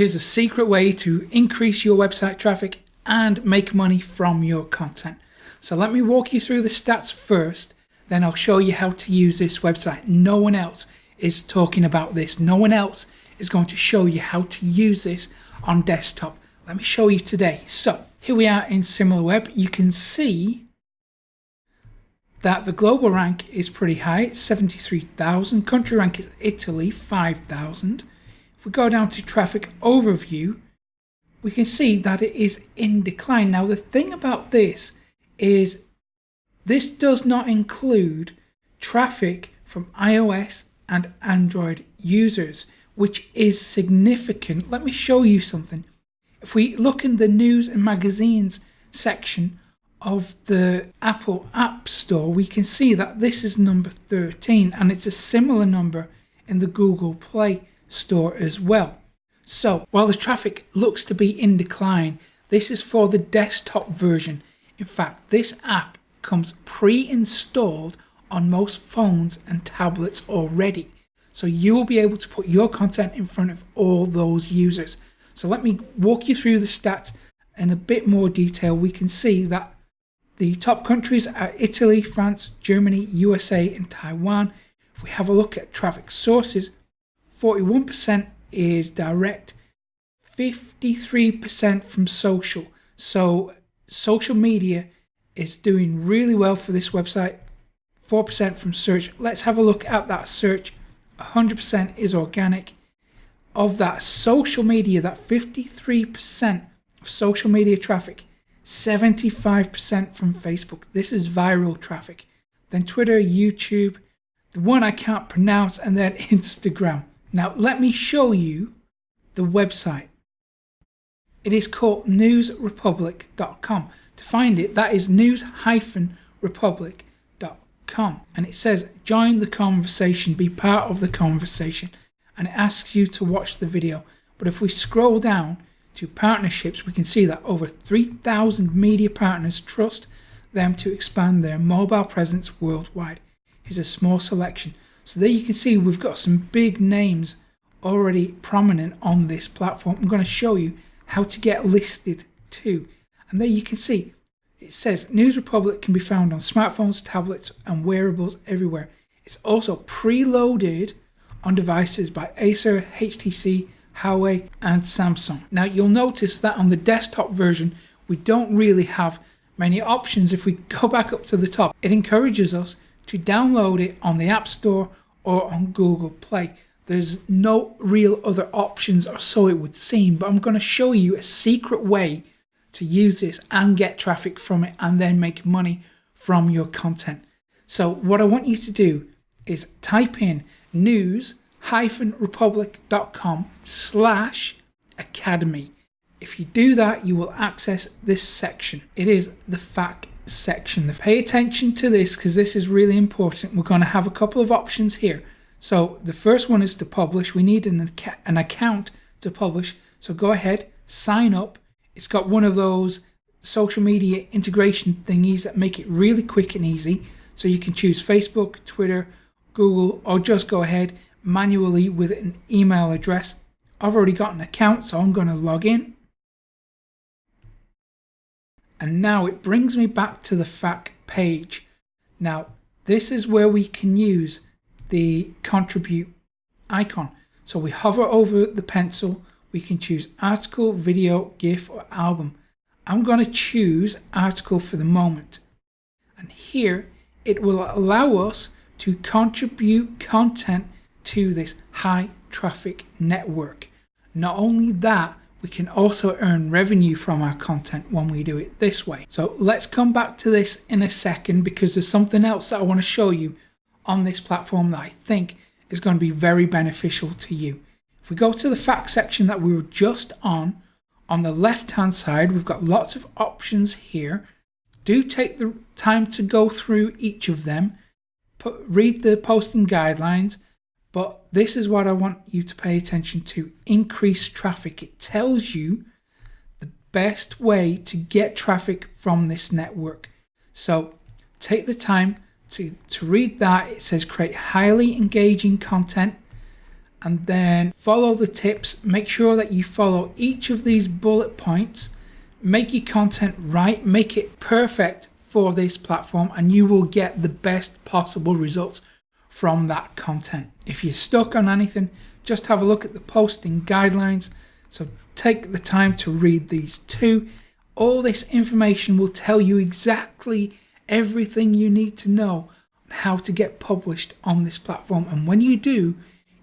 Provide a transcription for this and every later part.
Here's a secret way to increase your website traffic and make money from your content. So let me walk you through the stats first, then I'll show you how to use this website. No one else is talking about this. No one else is going to show you how to use this on desktop. Let me show you today. So here we are in SimilarWeb. You can see that the global rank is pretty high. It's 73,000. Country rank is Italy, 5,000. If we go down to traffic overview, we can see that it is in decline. Now the thing about this is this does not include traffic from iOS and Android users, which is significant. Let me show you something. If we look in the news and magazines section of the Apple App Store, we can see that this is number 13, and it's a similar number in the Google Play Store as well. So while the traffic looks to be in decline, this is for the desktop version. In fact, this app comes pre-installed on most phones and tablets already. So you will be able to put your content in front of all those users. So let me walk you through the stats in a bit more detail. We can see that the top countries are Italy, France, Germany, USA, and Taiwan. If we have a look at traffic sources, 41% is direct, 53% from social. So social media is doing really well for this website. 4% from search. Let's have a look at that search. 100% is organic. Of that social media, that 53% of social media traffic, 75% from Facebook. This is viral traffic. Then Twitter, YouTube, the one I can't pronounce, and then Instagram. Now let me show you the website. It is called newsrepublic.com. To find it, that is news-republic.com. And it says, join the conversation, be part of the conversation. And it asks you to watch the video. But if we scroll down to partnerships, we can see that over 3,000 media partners trust them to expand their mobile presence worldwide. Here's a small selection. So there you can see we've got some big names already prominent on this platform. I'm going to show you how to get listed too. And there you can see it says News Republic can be found on smartphones, tablets, and wearables everywhere. It's also preloaded on devices by Acer, HTC, Huawei, and Samsung. Now you'll notice that on the desktop version, we don't really have many options. If we go back up to the top, it encourages us to download it on the App Store or on Google Play. There's no real other options, or so it would seem, but I'm going to show you a secret way to use this and get traffic from it and then make money from your content. So what I want you to do is type in news-republic.com/academy. If you do that, you will access this section. It is the FAQ section. Pay attention to this because this is really important. We're going to have a couple of options here. So the first one is to publish. We need an account to publish. So go ahead, sign up. It's got one of those social media integration thingies that make it really quick and easy. So you can choose Facebook, Twitter, Google, or just go ahead manually with an email address. I've already got an account, so I'm going to log in. And now it brings me back to the FAQ page. Now, this is where we can use the contribute icon. So we hover over the pencil. We can choose article, video, GIF, or album. I'm going to choose article for the moment. And here it will allow us to contribute content to this high traffic network. Not only that, we can also earn revenue from our content when we do it this way. So let's come back to this in a second because there's something else that I want to show you on this platform that I think is going to be very beneficial to you. If we go to the FAQ section that we were just on the left hand side, we've got lots of options here. Do take the time to go through each of them, read the posting guidelines, but this is what I want you to pay attention to. Increase traffic. It tells you the best way to get traffic from this network. So take the time to read that. It says create highly engaging content and then follow the tips. Make sure that you follow each of these bullet points. Make your content right, make it perfect for this platform, and you will get the best possible results from that content. If you're stuck on anything, just have a look at the posting guidelines. So take the time to read these too. All this information will tell you exactly everything you need to know on how to get published on this platform. And when you do,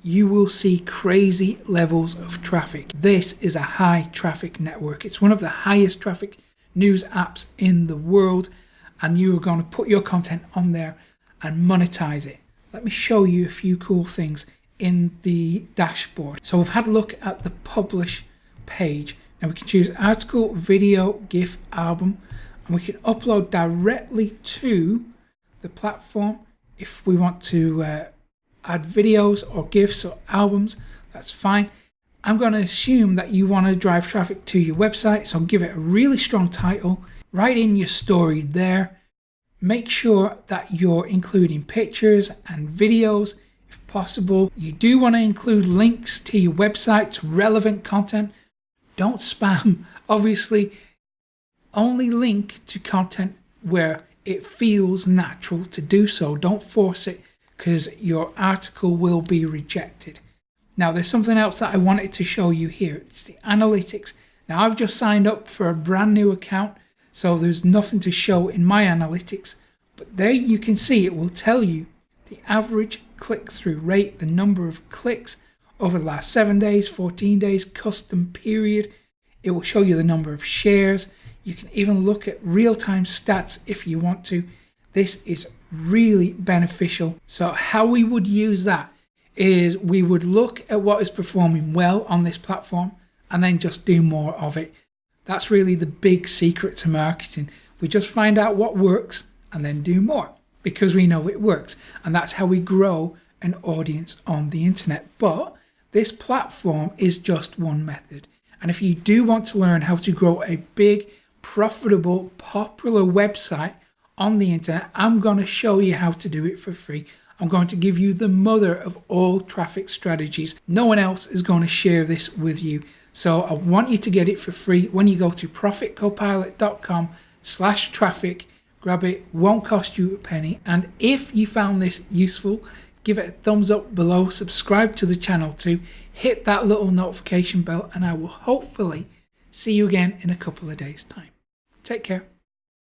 you will see crazy levels of traffic. This is a high traffic network. It's one of the highest traffic news apps in the world, and you are going to put your content on there and monetize it. Let me show you a few cool things in the dashboard. So we've had a look at the publish page. Now we can choose article, video, GIF, album, and we can upload directly to the platform. If we want to add videos or GIFs or albums, that's fine. I'm going to assume that you want to drive traffic to your website, so give it a really strong title. Write in your story there. Make sure that you're including pictures and videos if possible. You do want to include links to your website, to relevant content. Don't spam, obviously. Only link to content where it feels natural to do so. Don't force it, because your article will be rejected. Now there's something else that I wanted to show you here. It's the analytics. Now I've just signed up for a brand new account, so there's nothing to show in my analytics, but there you can see it will tell you the average click-through rate, the number of clicks over the last 7 days, 14 days, custom period. It will show you the number of shares. You can even look at real-time stats if you want to. This is really beneficial. So how we would use that is we would look at what is performing well on this platform and then just do more of it. That's really the big secret to marketing. We just find out what works and then do more because we know it works. And that's how we grow an audience on the internet. But this platform is just one method. And if you do want to learn how to grow a big, profitable, popular website on the internet, I'm going to show you how to do it for free. I'm going to give you the mother of all traffic strategies. No one else is going to share this with you. So I want you to get it for free when you go to profitcopilot.com/traffic. Grab it, won't cost you a penny. And if you found this useful, give it a thumbs up below, subscribe to the channel too, hit that little notification bell, and I will hopefully see you again in a couple of days' time. Take care.